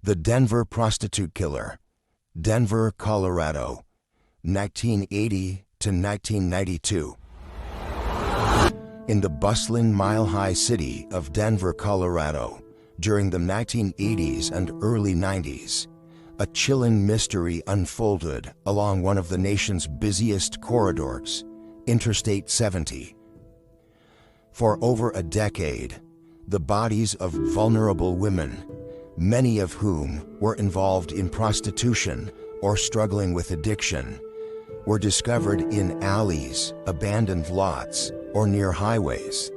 The Denver Prostitute Killer, Denver, Colorado, 1980 to 1992. In the bustling mile-high city of Denver, Colorado, during the 1980s and early 90s, a chilling mystery unfolded along one of the nation's busiest corridors, Interstate 70. For over a decade, the bodies of vulnerable women, many of whom were involved in prostitution or struggling with addiction, were discovered in alleys, abandoned lots, or near highways.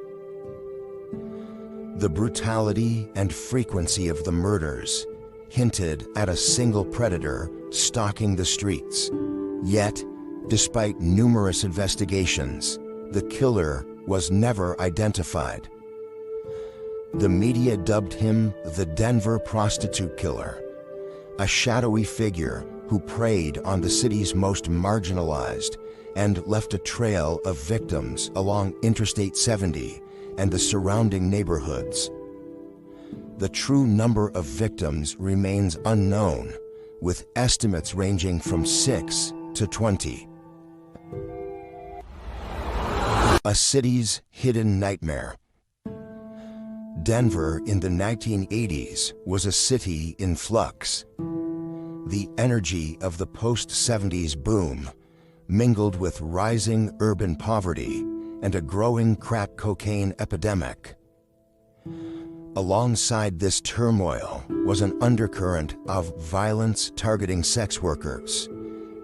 The brutality and frequency of the murders hinted at a single predator stalking the streets. Yet, despite numerous investigations, the killer was never identified. The media dubbed him the Denver Prostitute Killer, a shadowy figure who preyed on the city's most marginalized and left a trail of victims along Interstate 70 and the surrounding neighborhoods. The true number of victims remains unknown, with estimates ranging from 6 to 20. A city's hidden nightmare. Denver in the 1980s was a city in flux. The energy of the post-70s boom mingled with rising urban poverty and a growing crack cocaine epidemic. Alongside this turmoil was an undercurrent of violence targeting sex workers,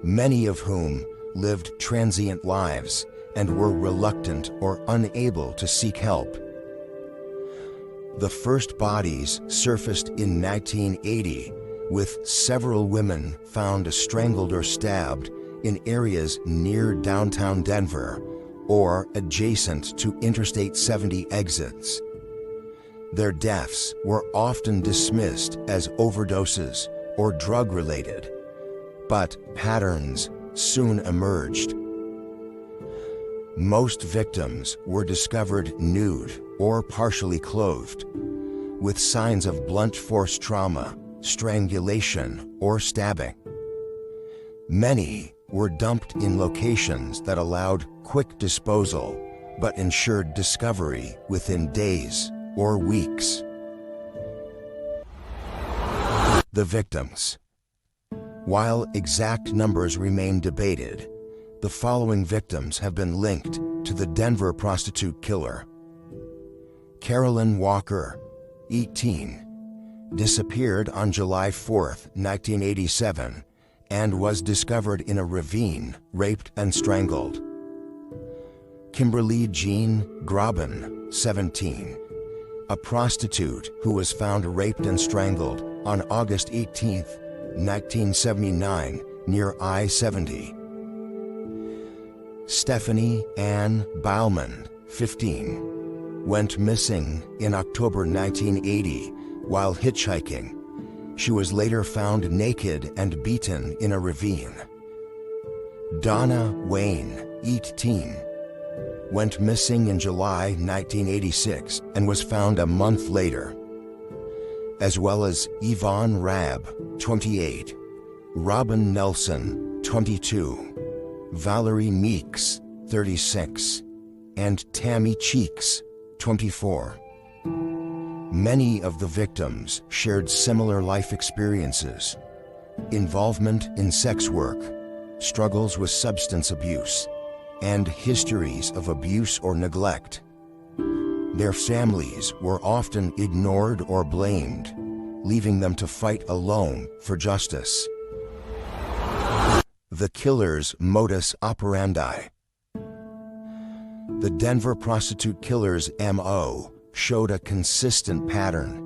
many of whom lived transient lives and were reluctant or unable to seek help. The first bodies surfaced in 1980, with several women found strangled or stabbed in areas near downtown Denver or adjacent to Interstate 70 exits. Their deaths were often dismissed as overdoses or drug-related, but patterns soon emerged. Most victims were discovered nude or partially clothed, with signs of blunt force trauma, strangulation, or stabbing. Many were dumped in locations that allowed quick disposal, but ensured discovery within days or weeks. The victims. While exact numbers remain debated, the following victims have been linked to the Denver Prostitute Killer. Carolyn Walker, 18, disappeared on July 4, 1987, and was discovered in a ravine, raped and strangled. Kimberly Jean Graben, 17, a prostitute who was found raped and strangled on August 18, 1979, near I-70. Stephanie Ann Bauman, 15, went missing in October 1980 while hitchhiking. She was later found naked and beaten in a ravine. Donna Wayne, 18, went missing in July 1986 and was found a month later, as well as Yvonne Rabb, 28, Robin Nelson, 22, Valerie Meeks, 36, and Tammy Cheeks, 24. Many of the victims shared similar life experiences: involvement in sex work, struggles with substance abuse, and histories of abuse or neglect. Their families were often ignored or blamed, leaving them to fight alone for justice. The killer's modus operandi. The Denver Prostitute Killer's MO showed a consistent pattern.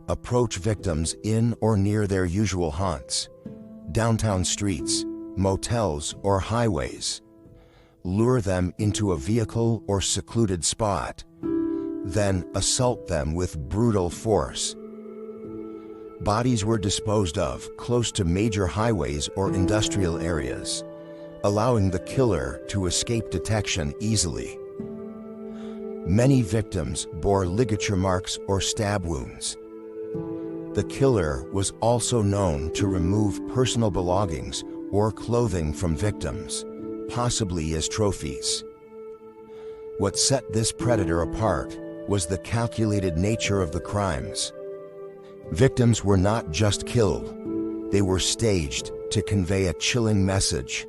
Approach victims in or near their usual haunts, downtown streets, motels, or highways. Lure them into a vehicle or secluded spot, then assault them with brutal force. Bodies were disposed of close to major highways or industrial areas, allowing the killer to escape detection easily. Many victims bore ligature marks or stab wounds. The killer was also known to remove personal belongings or clothing from victims, possibly as trophies. What set this predator apart was the calculated nature of the crimes. Victims were not just killed, they were staged to convey a chilling message.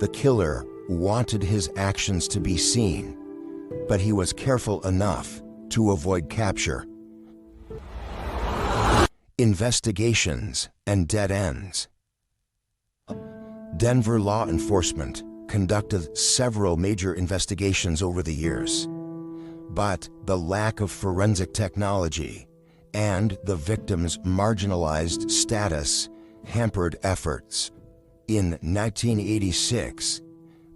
The killer wanted his actions to be seen, but he was careful enough to avoid capture. Investigations and dead ends. Denver law enforcement conducted several major investigations over the years, but the lack of forensic technology and the victim's marginalized status hampered efforts. In 1986,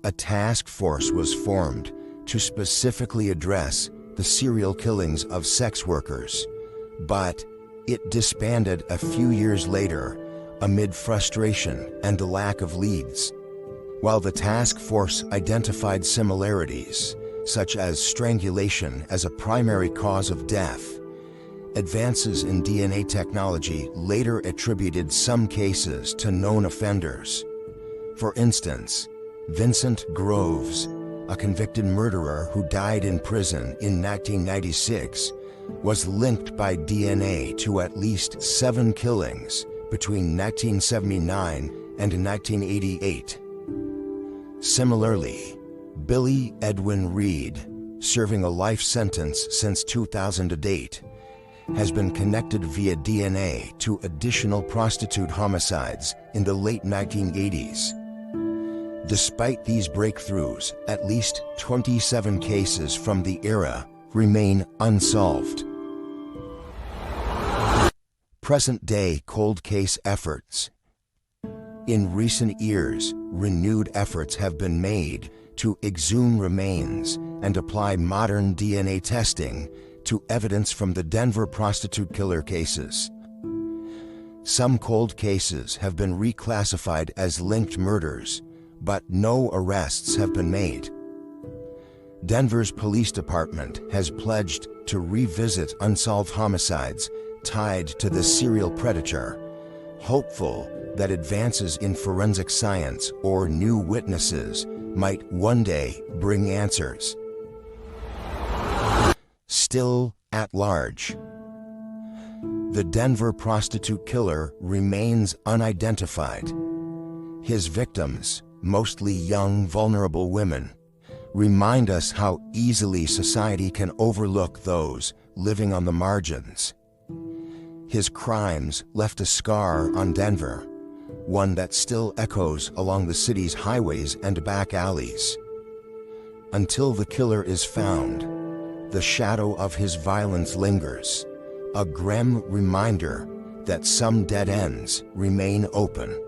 a task force was formed to specifically address the serial killings of sex workers, but it disbanded a few years later amid frustration and the lack of leads. While the task force identified similarities, such as strangulation as a primary cause of death, advances in DNA technology later attributed some cases to known offenders. For instance, Vincent Groves, a convicted murderer who died in prison in 1996, was linked by DNA to at least 7 killings between 1979 and 1988. Similarly, Billy Edwin Reed, serving a life sentence since 2008, has been connected via DNA to additional prostitute homicides in the late 1980s. Despite these breakthroughs, at least 27 cases from the era remain unsolved. Present-day cold case efforts. In recent years, renewed efforts have been made to exhume remains and apply modern DNA testing to evidence from the Denver prostitute killer cases. Some cold cases have been reclassified as linked murders, but no arrests have been made. Denver's police department has pledged to revisit unsolved homicides tied to the serial predator, hopeful that advances in forensic science or new witnesses might one day bring answers. Still at large. The Denver prostitute killer remains unidentified. His victims, mostly young, vulnerable women, remind us how easily society can overlook those living on the margins. His crimes left a scar on Denver, one that still echoes along the city's highways and back alleys. Until the killer is found, the shadow of his violence lingers, a grim reminder that some dead ends remain open.